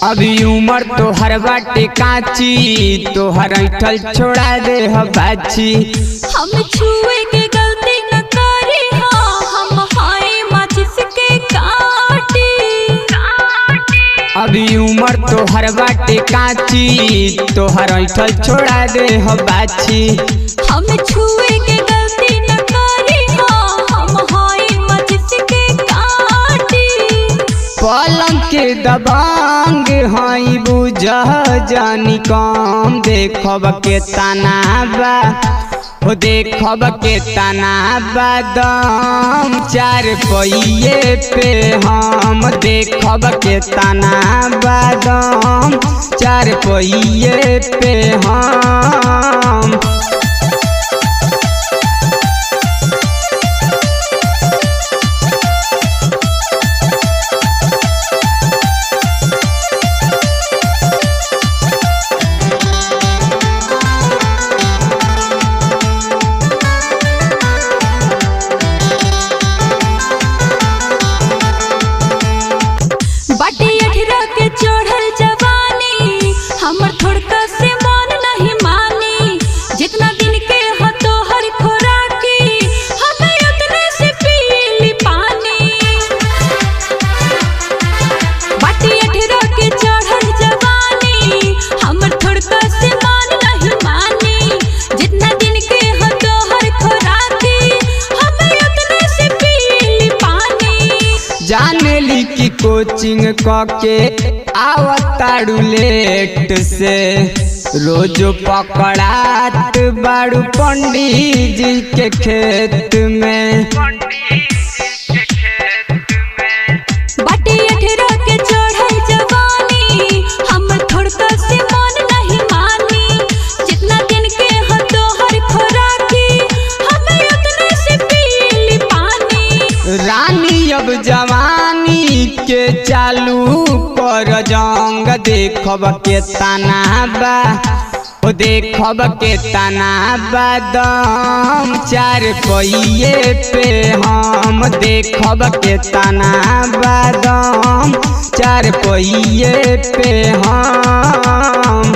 अभी उम्र तोहर बाटे काची, तोहर ऐठल छोड़ा दे ह बाची। हम छुए के गलती न करी हो, हम हाय माचिस के काटी। अभी उम्र तोहर बाटे काची, तोहर ऐठल छोड़ा दे ह बाची। हम छुए के गलती न करी हो, हम हाय माचिस के काटी। पलंग के दबांग हई बुझह जानी कम, देखब के तनाबा हो देखब के तनाबा दम चार पहिए पे हम। देखब के तनाबा दम चार पहिए पे हम। बाटे 18 के चढ़ल जवानी, हमर थोड़का से मन नहीं मानी। जितना दिन के हो तोहर खोराकी, हमें उतने से पीली पानी। बाटे 18 के चढ़ल जवानी, हमर थोड़का से मन नहीं मानी। जितना दिन के हो तोहर खोराकी, हमें उतने से पीली पानी। जाने ली की कोचिंग कके आवताड़ू लेट से, रोज पकड़ात बाड़ू पंडित जी के खेत में। बाटे 18 के चढ़ल जवानी, हम थोड़का से मन नहीं मानी। जितना दिन के हो तोहर खोराकी, हमें उतने से पीली पानी। रानी अब जवानी के चालू कर जंग, देखब के तनाबा ओ देखब के तनाबा दम चार पहिए पे हम। देखब के तनाबा दम चार पहिए पे हम।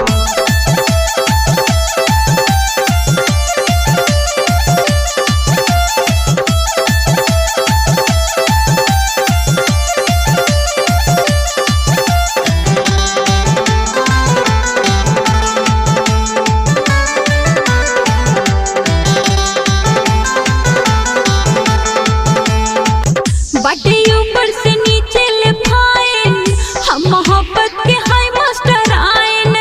बाटे ऊपर से नीचे ले फाइन, हम मोहब्बत के हाय मास्टर आइन।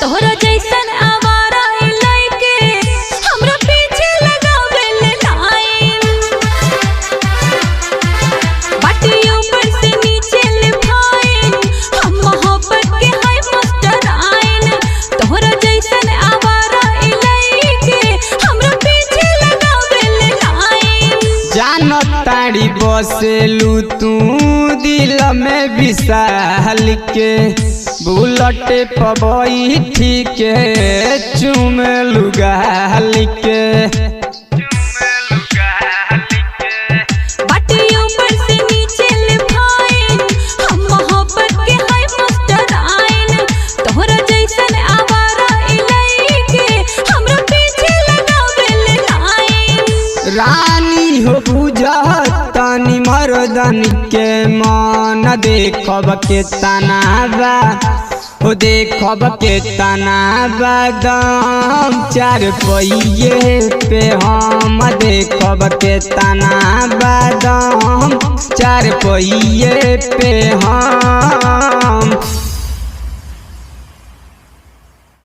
तोहरा जैसन आवारा लइके हमरा पीछे लगावे ले लाइन। बाटे ऊपर से नीचे ले फाइन, हम मोहब्बत के हाय मास्टर आइन। तोहरा जैसन आवारा लइके हमरा पीछे लगावे ले लाइन। जानत ताड़ी बसेलू तू दिल में विशाल के, बुलट पबई ठीक चुमेलू गाल के। बाटे ऊपर से नीचे ले फाइन, हम मोहब्बत के हाय मास्टर आइन। तोहरा जैसन आवारा लइके हमरा पीछे लगावे ले लाइन। रानी हो बुझत तनी मर्दन के मन, देखब के तनाबा हो देखब के तनाबा दम चार पहिए पे हम। देखब के तनाबा दम चार पहिए पे हम।